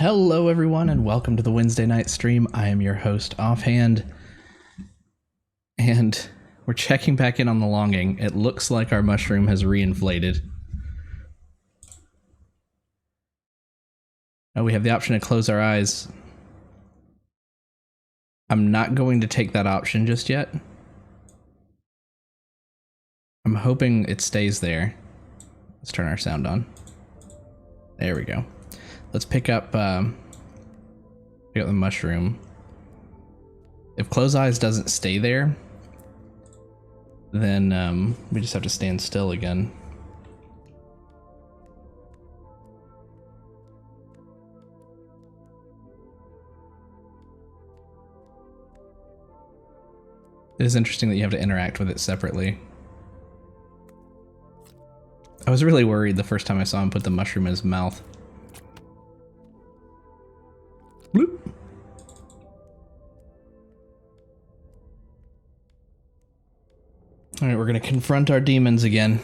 Hello everyone and welcome to the Wednesday night stream. I am your host Offhand, and we're checking back in on the longing. It looks like our mushroom has reinflated. Oh, we have the option to close our eyes. I'm not going to take that option just yet. I'm hoping it stays there. Let's turn our sound on. There we go. Let's pick up the mushroom. If close eyes doesn't stay there, then we just have to stand still again. It is interesting that you have to interact with it separately. I was really worried the first time I saw him put the mushroom in his mouth. Bloop. All right, we're going to confront our demons again.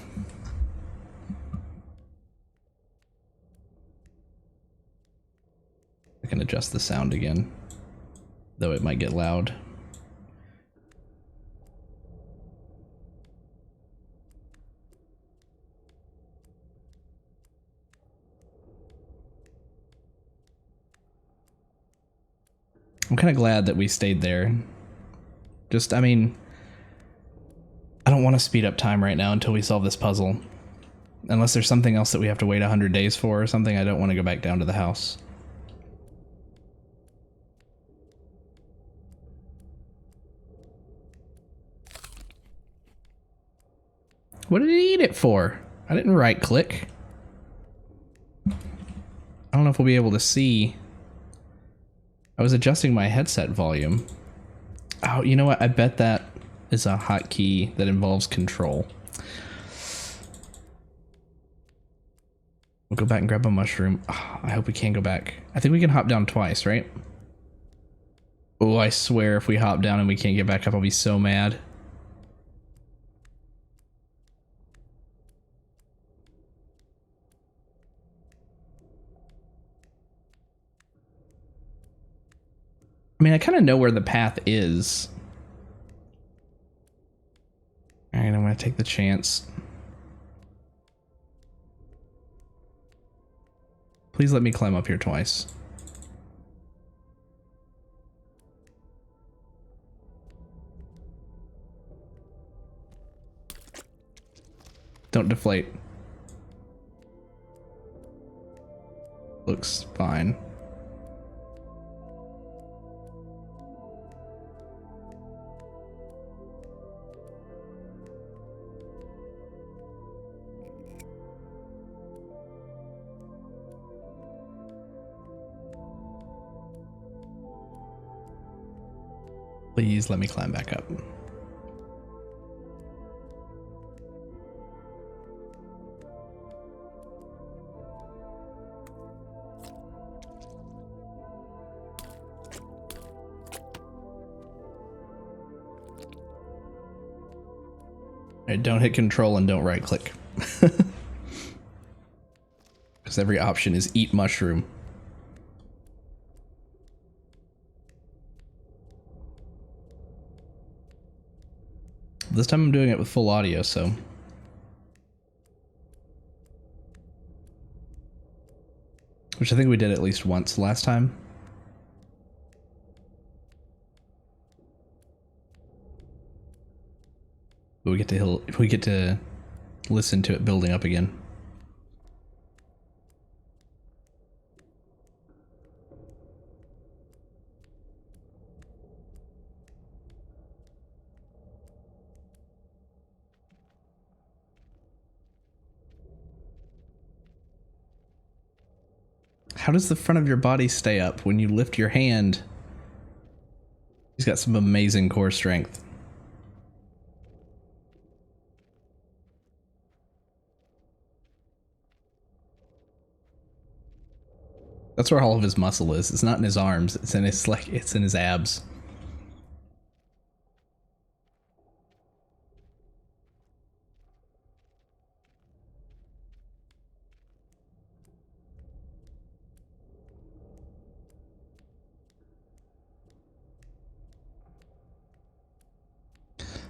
I can adjust the sound again, though it might get loud. I'm kind of glad that we stayed there. I mean, I don't want to speed up time right now until we solve this puzzle. Unless there's something else that we have to wait 100 days for or something, I don't want to go back down to the house. What did he eat it for? I didn't right click. I don't know if we'll be able to see. I was adjusting my headset volume. Oh, you know what? I bet that is a hotkey that involves control. We'll go back and grab a mushroom. Oh, I hope we can go back. I think we can hop down twice, right? Oh, I swear if we hop down and we can't get back up, I'll be so mad. I mean, I kind of know where the path is. All right, I'm going to take the chance. Please let me climb up here twice. Don't deflate. Looks fine. Please let me climb back up. Alright, don't hit control and don't right click. Because every option is eat mushroom. This time I'm doing it with full audio, so. Which I think we did at least once last time. But we get to listen to it building up again. How does the front of your body stay up when you lift your hand? He's got some amazing core strength. That's where all of his muscle is. It's not in his arms. It's in his abs.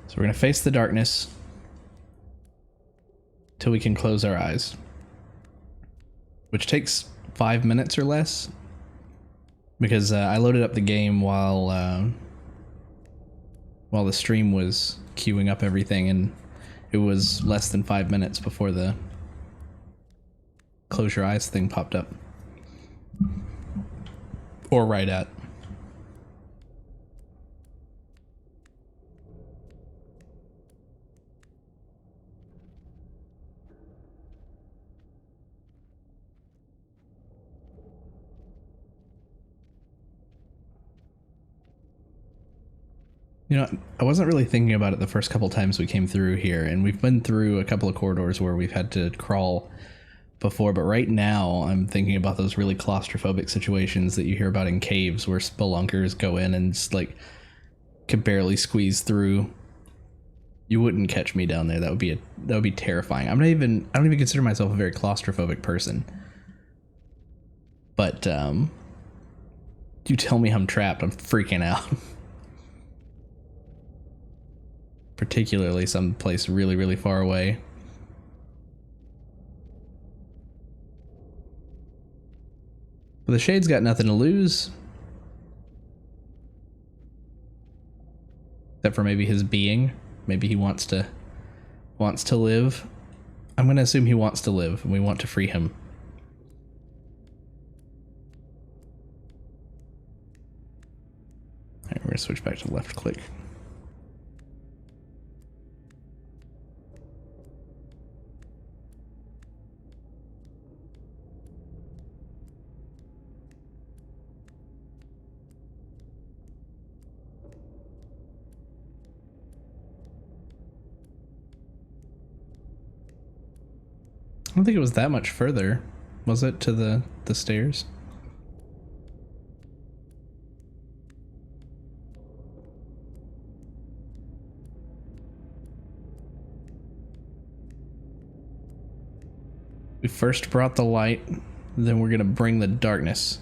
So we're going to face the darkness till we can close our eyes, which takes 5 minutes or less, because I loaded up the game while the stream was queuing up everything, and it was less than 5 minutes before the close your eyes thing popped up. Or right at. You know, I wasn't really thinking about it the first couple times we came through here, and we've been through a couple of corridors where we've had to crawl before, but right now I'm thinking about those really claustrophobic situations that you hear about in caves where spelunkers go in and just like can barely squeeze through. You wouldn't catch me down there. That would be terrifying. I don't even consider myself a very claustrophobic person. But you tell me I'm trapped, I'm freaking out. Particularly someplace really, really far away. But the Shade's got nothing to lose. Except for maybe his being. Maybe he wants to live. I'm going to assume he wants to live, and we want to free him. Alright, we're going to switch back to left click. I don't think it was that much further, was it, to the stairs? We first brought the light, then we're gonna bring the darkness.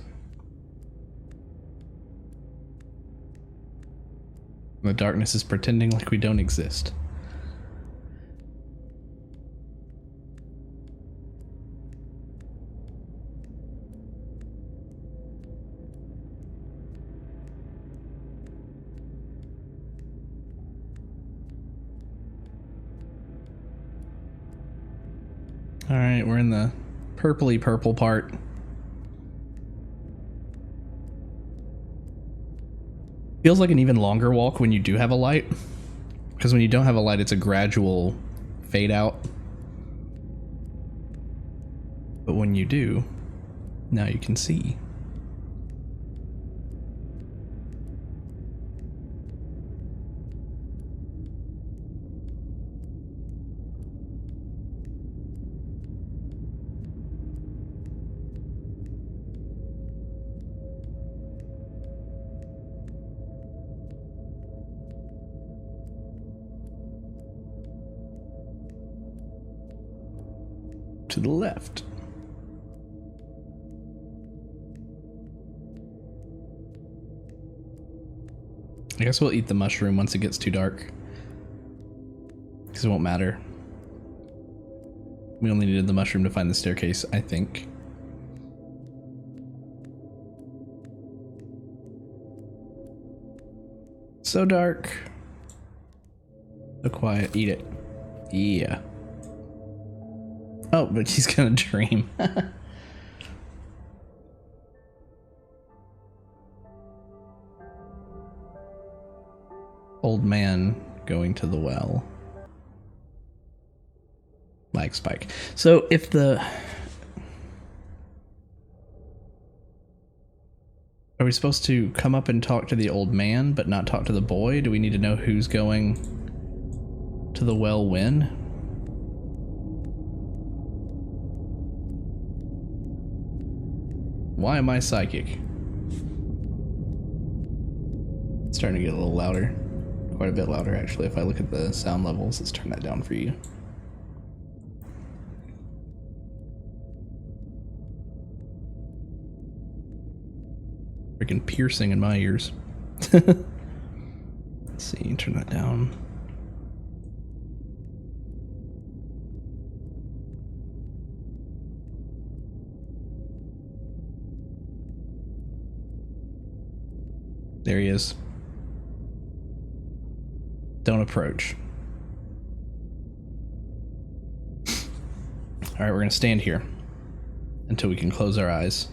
The darkness is pretending like we don't exist. Alright, we're in the purpley purple part. Feels like an even longer walk when you do have a light. Because when you don't have a light, it's a gradual fade out. But when you do, now you can see. To the left. I guess we'll eat the mushroom once it gets too dark, because it won't matter. We only needed the mushroom to find the staircase, I think. So dark. So quiet. Eat it. Yeah. Oh, but he's gonna dream. Old man going to the well. Lag spike. So if the... Are we supposed to come up and talk to the old man, but not talk to the boy? Do we need to know who's going to the well when? Why am I psychic? It's starting to get a little louder. Quite a bit louder, actually. If I look at the sound levels, let's turn that down for you. Freaking piercing in my ears. Let's see, turn that down. There he is. Don't approach. Alright, we're gonna stand here until we can close our eyes.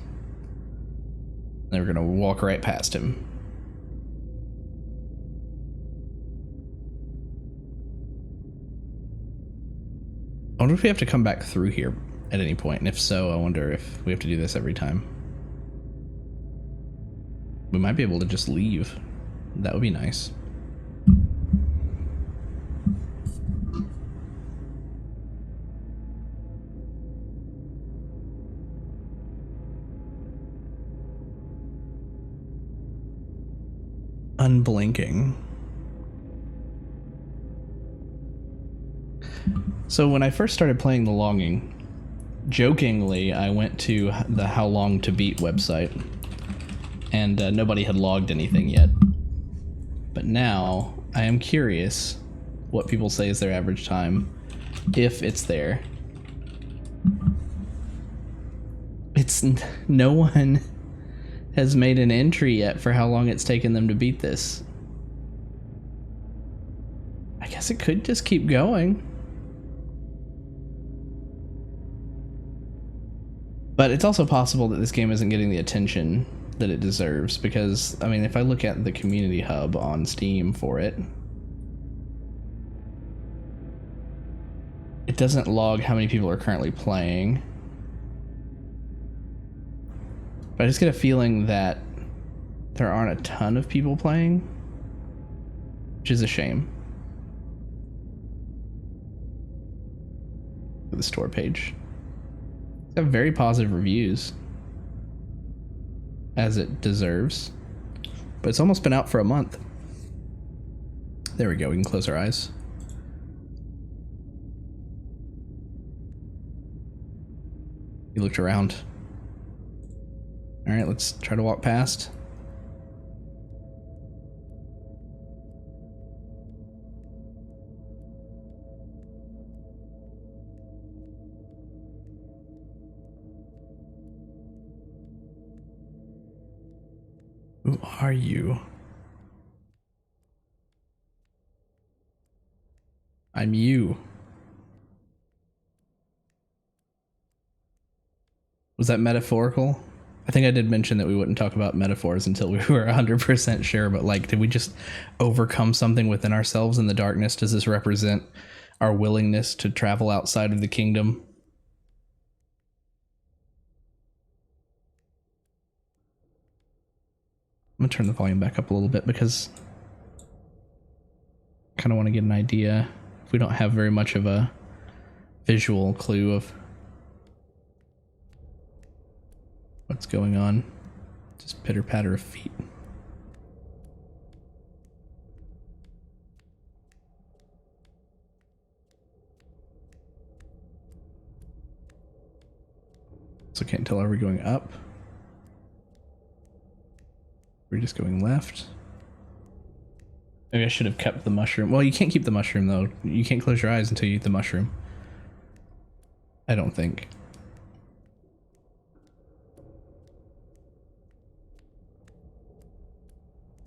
Then we're gonna walk right past him. I wonder if we have to come back through here at any point, and if so, I wonder if we have to do this every time. We might be able to just leave. That would be nice. Unblinking. So when I first started playing The Longing, jokingly, I went to the How Long to Beat website, and nobody had logged anything yet. But now, I am curious what people say is their average time, if it's there. No one has made an entry yet for how long it's taken them to beat this. I guess it could just keep going. But it's also possible that this game isn't getting the attention that it deserves, because, I mean, if I look at the community hub on Steam for it, it doesn't log how many people are currently playing. But I just get a feeling that there aren't a ton of people playing, which is a shame. Look at the store page. It's got very positive reviews, as it deserves, but it's almost been out for a month. There we go, we can close our eyes. He looked around. All right, let's try to walk past. Who are you? I'm you. Was that metaphorical? I think I did mention that we wouldn't talk about metaphors until we were 100% sure, but like, did we just overcome something within ourselves in the darkness? Does this represent our willingness to travel outside of the kingdom? I'm gonna turn the volume back up a little bit because I kind of want to get an idea if we don't have very much of a visual clue of what's going on. Just pitter patter of feet. So can't tell, are we going up? We're just going left. Maybe I should have kept the mushroom. Well, you can't keep the mushroom though. You can't close your eyes until you eat the mushroom. I don't think.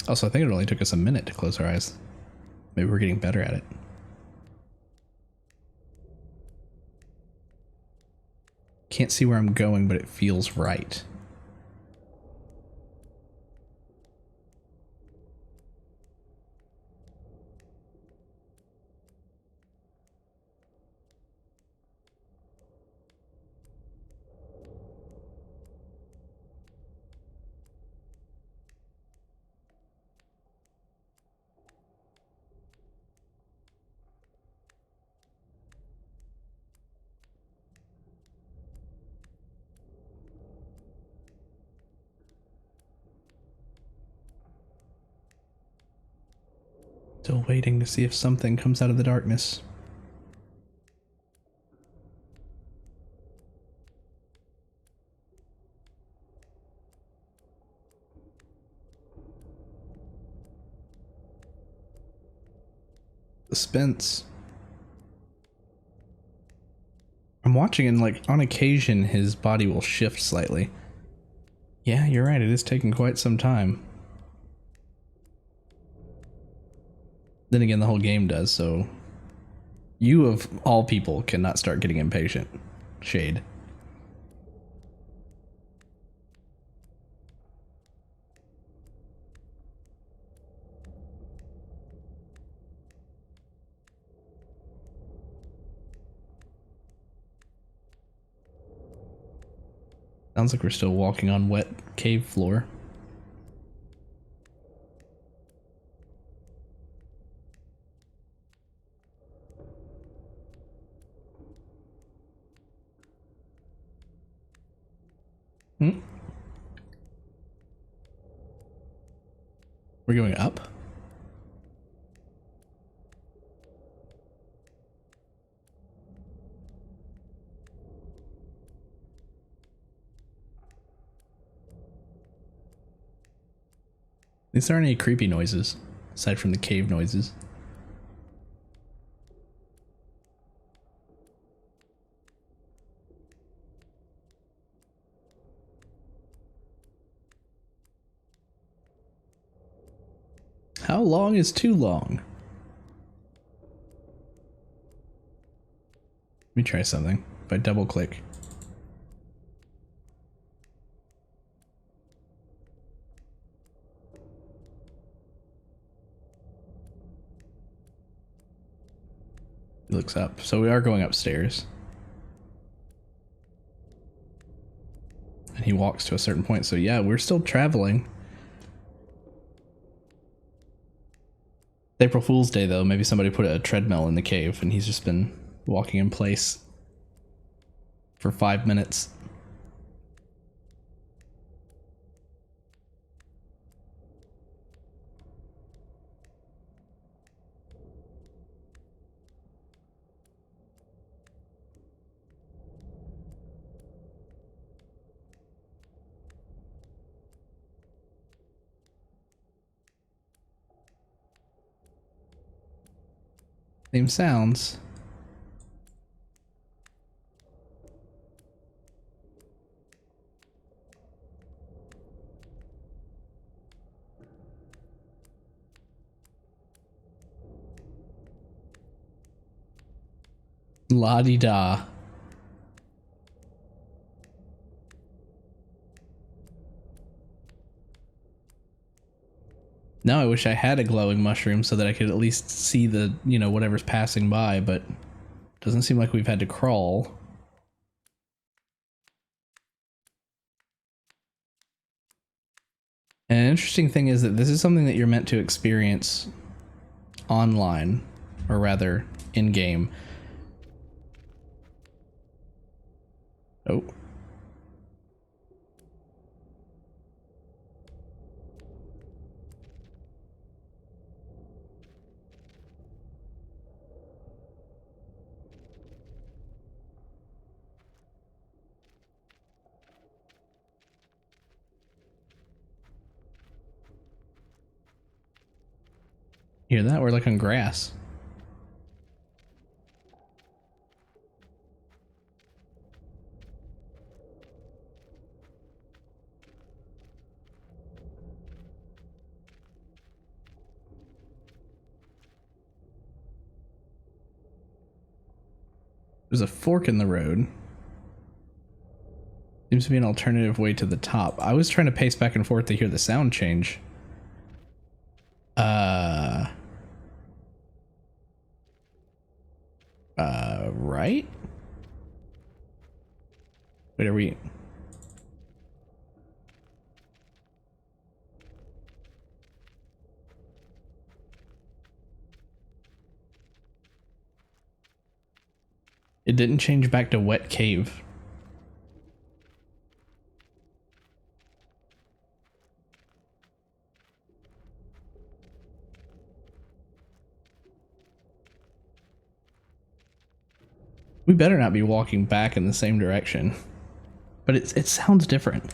Also, I think it only took us a minute to close our eyes. Maybe we're getting better at it. Can't see where I'm going, but it feels right. Still waiting to see if something comes out of the darkness. Suspense. I'm watching and like on occasion his body will shift slightly. Yeah, you're right, it is taking quite some time. Then again, the whole game does, so you of all people cannot start getting impatient. Shade. Sounds like we're still walking on wet cave floor. Hmm? We're going up? These aren't any creepy noises, aside from the cave noises. How long is too long? Let me try something. If I double click. He looks up. So we are going upstairs. And he walks to a certain point. So yeah, we're still traveling. April Fool's Day though, maybe somebody put a treadmill in the cave and he's just been walking in place for 5 minutes. Same sounds. La-di-da. Now I wish I had a glowing mushroom so that I could at least see the, you know, whatever's passing by, but doesn't seem like we've had to crawl. And an interesting thing is that this is something that you're meant to experience online, or rather, in-game. Oh. Hear that? We're like on grass. There's a fork in the road. Seems to be an alternative way to the top. I was trying to pace back and forth to hear the sound change. Right? Wait, are we... It didn't change back to wet cave. We better not be walking back in the same direction. But it sounds different.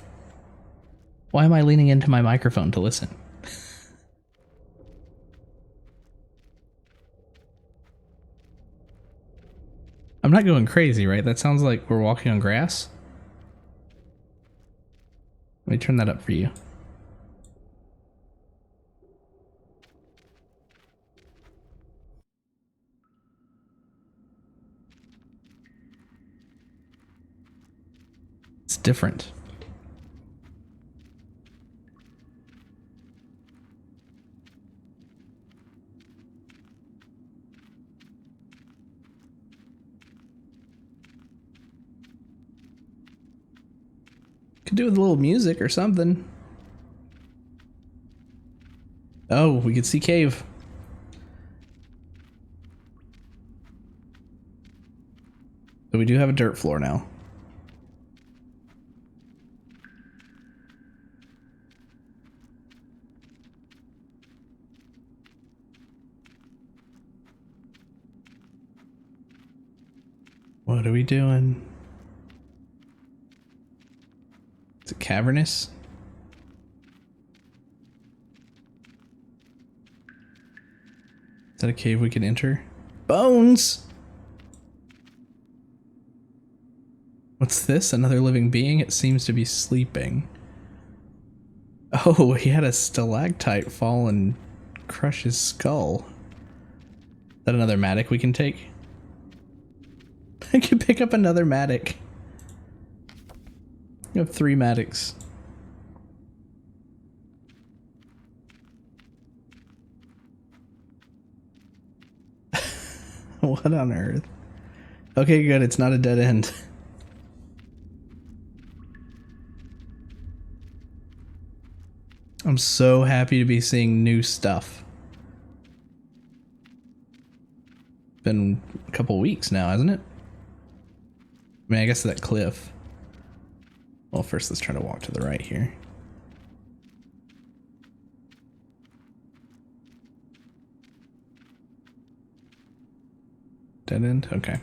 Why am I leaning into my microphone to listen? I'm not going crazy, right? That sounds like we're walking on grass. Let me turn that up for you. different. Could do with a little music or something. Oh, we could see cave. So we do have a dirt floor now. What are we doing? Is it cavernous? Is that a cave we can enter? Bones! What's this? Another living being? It seems to be sleeping. Oh, he had a stalactite fall and crush his skull. Is that another mattock we can take? I can pick up another mattock. You have 3 mattocks. What on earth? Okay, good. It's not a dead end. I'm so happy to be seeing new stuff. Been a couple weeks now, hasn't it? I mean, I guess that cliff. Well, first let's try to walk to the right here. Dead end? Okay.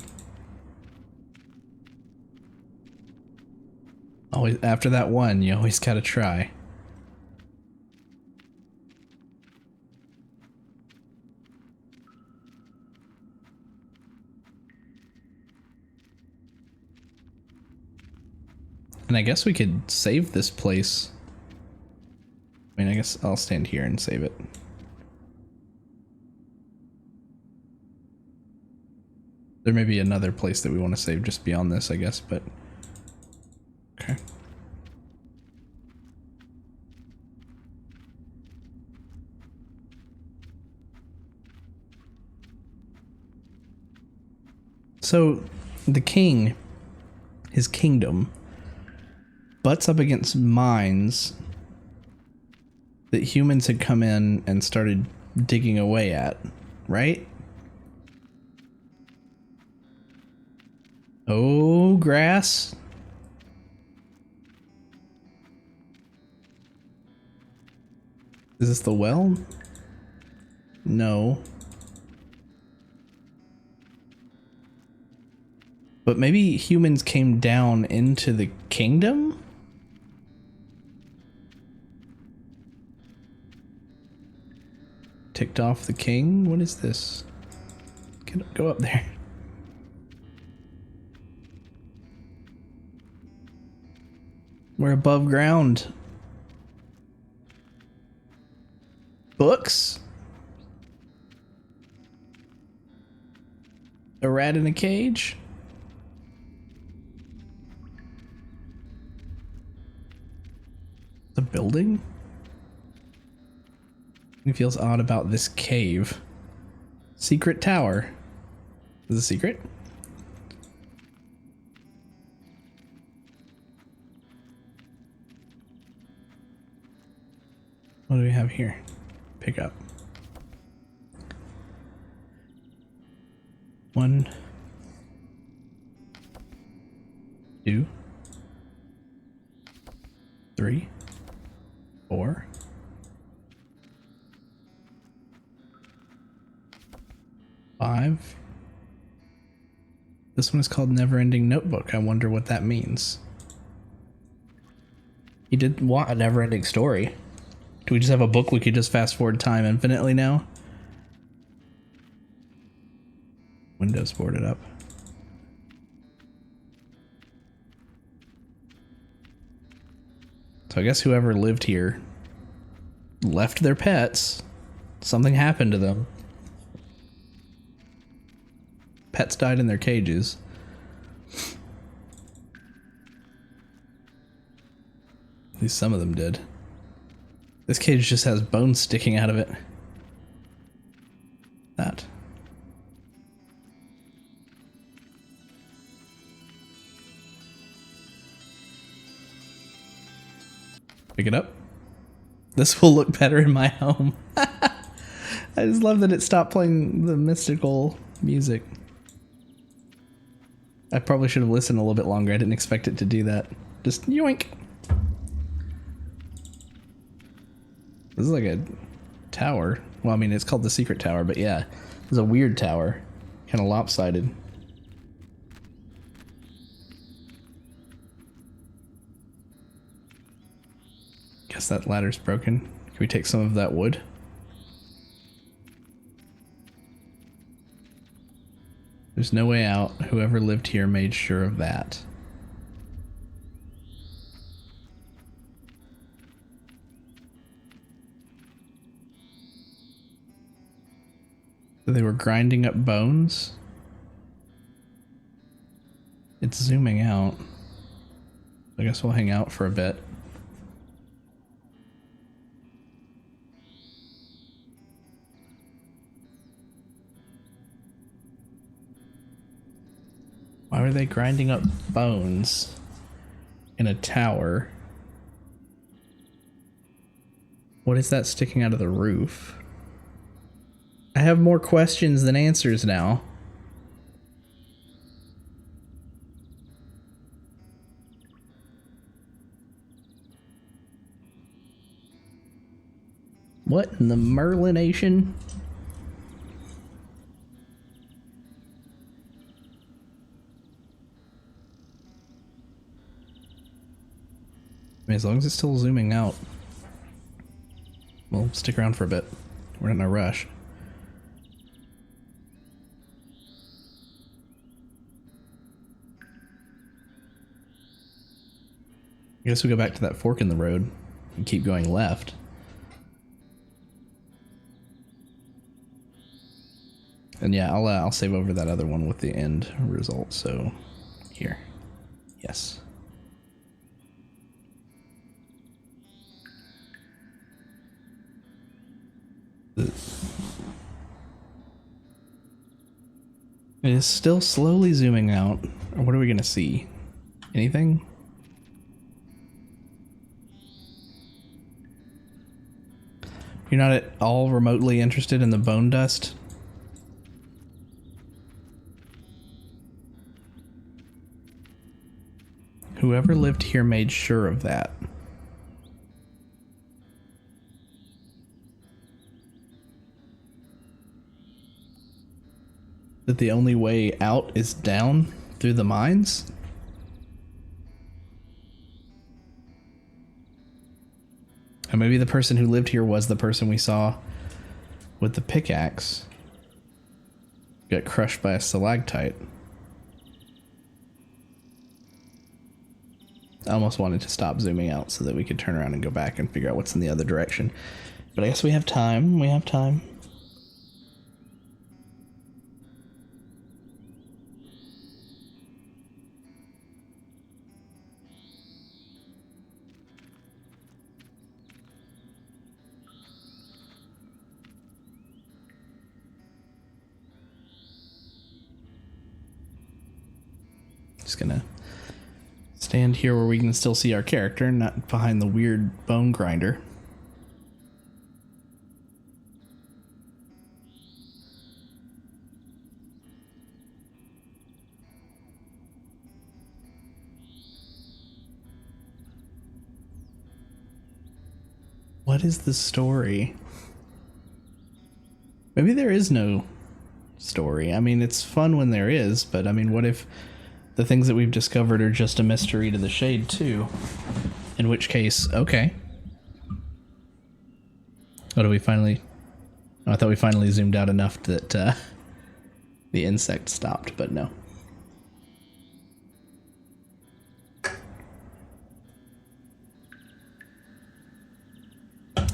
Always, after that one, you always gotta try. And I guess we could save this place. I mean, I guess I'll stand here and save it. There may be another place that we want to save just beyond this, I guess, but... Okay. So, the king, his kingdom, butts up against mines that humans had come in and started digging away at, right? Oh, grass. Is this the well? No. But maybe humans came down into the kingdom? Ticked off the king? What is this? Go up there. We're above ground. Books? A rat in a cage? The building? It feels odd about this cave. Secret tower. Is it a secret? What do we have here? Pick up. 1, 2, 3, 4. 5. This one is called Never Ending Notebook. I wonder what that means. You did want a never ending story. Do we just have a book we could just fast forward time infinitely now? Windows boarded up. So I guess whoever lived here left their pets. Something happened to them. Pets died in their cages. least some of them did. This cage just has bones sticking out of it. That. Pick it up. This will look better in my home. I just love that it stopped playing the mystical music. I probably should have listened a little bit longer. I didn't expect it to do that. Just yoink. This is like a tower. Well, I mean, it's called the secret tower, but yeah. It's a weird tower. Kind of lopsided. Guess that ladder's broken. Can we take some of that wood? There's no way out. Whoever lived here made sure of that. So they were grinding up bones? It's zooming out. I guess we'll hang out for a bit. Why were they grinding up bones in a tower? What is that sticking out of the roof? I have more questions than answers now. What in the Merlination? I mean, as long as it's still zooming out, we'll stick around for a bit. We're in a rush. I guess we go back to that fork in the road and keep going left. And yeah, I'll save over that other one with the end result. So here, yes. It is still slowly zooming out. What are we gonna see? Anything? You're not at all remotely interested in the bone dust? Whoever lived here made sure of that. That the only way out is down through the mines? And maybe the person who lived here was the person we saw with the pickaxe. Got crushed by a stalactite. I almost wanted to stop zooming out so that we could turn around and go back and figure out what's in the other direction. But I guess we have time. We have time. Just gonna stand here where we can still see our character, not behind the weird bone grinder. What is the story? Maybe there is no story. I mean, it's fun when there is, but I mean, what if the things that we've discovered are just a mystery to the Shade too? In which case, okay. Oh, do we finally... Oh, I thought we finally zoomed out enough that the insect stopped, but no.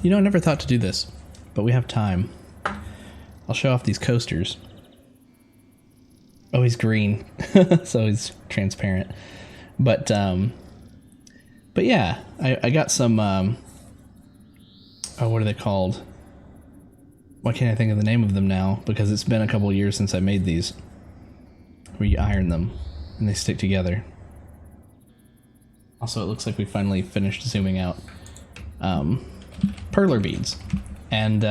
You know, I never thought to do this, but we have time. I'll show off these coasters. Oh, he's green, so he's transparent. But But yeah, I got some, oh, what are they called? Why can't I think of the name of them now? Because it's been a couple of years since I made these. Where you iron them and they stick together. Also, it looks like we finally finished zooming out. Perler beads. And,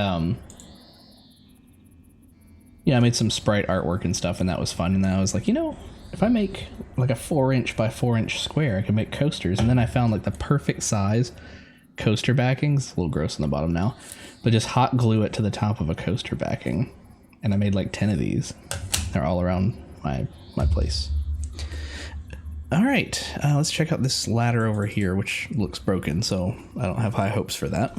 yeah, I made some sprite artwork and stuff, and that was fun. And then I was like, you know, if I make like a 4" by 4" square, I can make coasters. And then I found like the perfect size coaster backings. A little gross on the bottom now, but just hot glue it to the top of a coaster backing. And I made like 10 of these. They're all around my place. All right, let's check out this ladder over here, which looks broken, so I don't have high hopes for that.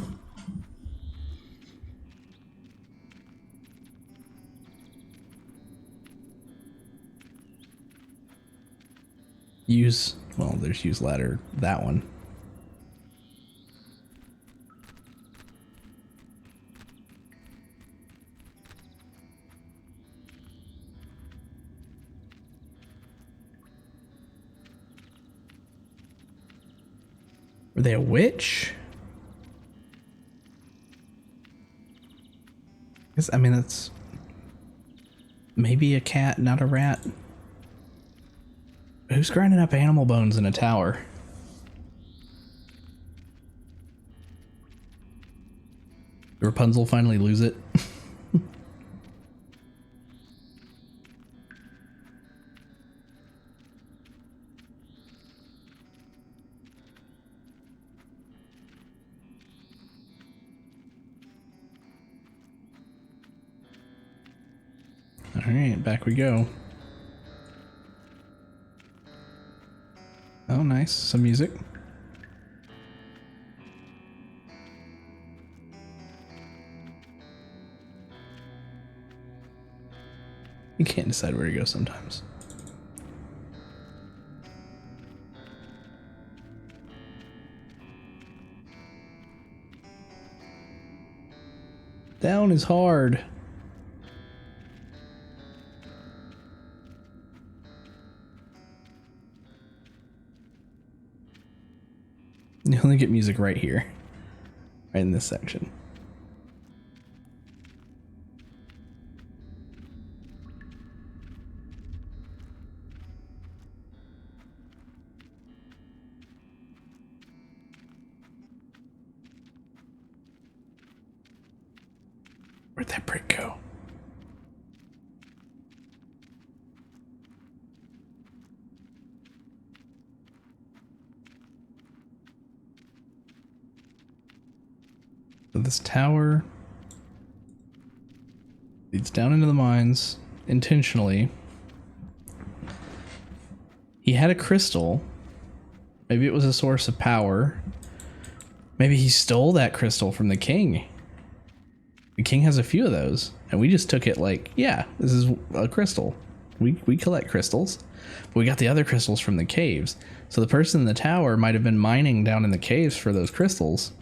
Well, there's use ladder, that one. Were they a witch? I mean, that's maybe a cat, not a rat. Who's grinding up animal bones in a tower? Did Rapunzel finally lose it? Alright, back we go. Oh, nice. Some music. You can't decide where to go sometimes. Down is hard. You only get music right here. Right in this section. Where'd that brick go? So this tower leads down into the mines intentionally. He had a crystal. Maybe it was a source of power. Maybe he stole that crystal from the king. The king has a few of those, and we just took it like, yeah, this is a crystal. We collect crystals, but we got the other crystals from the caves. So the person in the tower might have been mining down in the caves for those crystals.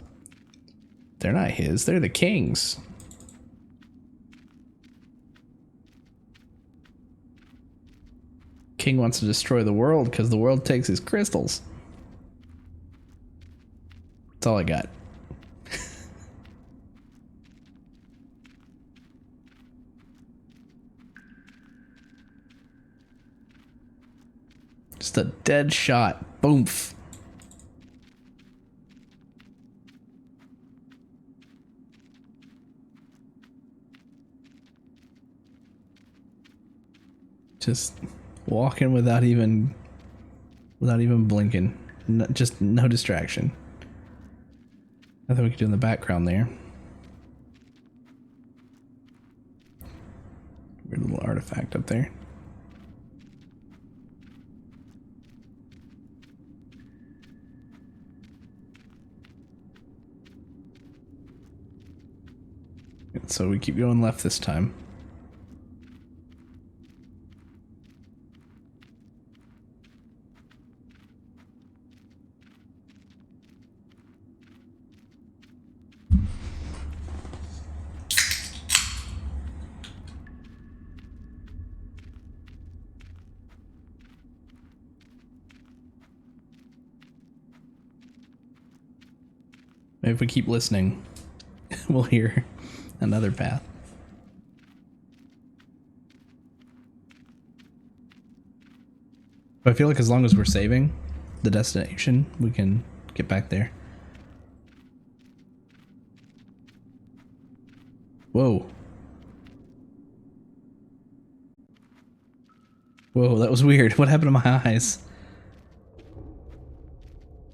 They're not his, they're the king's. King wants to destroy the world because the world takes his crystals. That's all I got. Just a dead shot. Boomf. Just walking without even blinking. Just no distraction. Nothing we could do in the background there. Weird little artifact up there. So we keep going left this time. Maybe if we keep listening, we'll hear another path. But I feel like as long as we're saving the destination, we can get back there. Whoa. Whoa, that was weird. What happened to my eyes?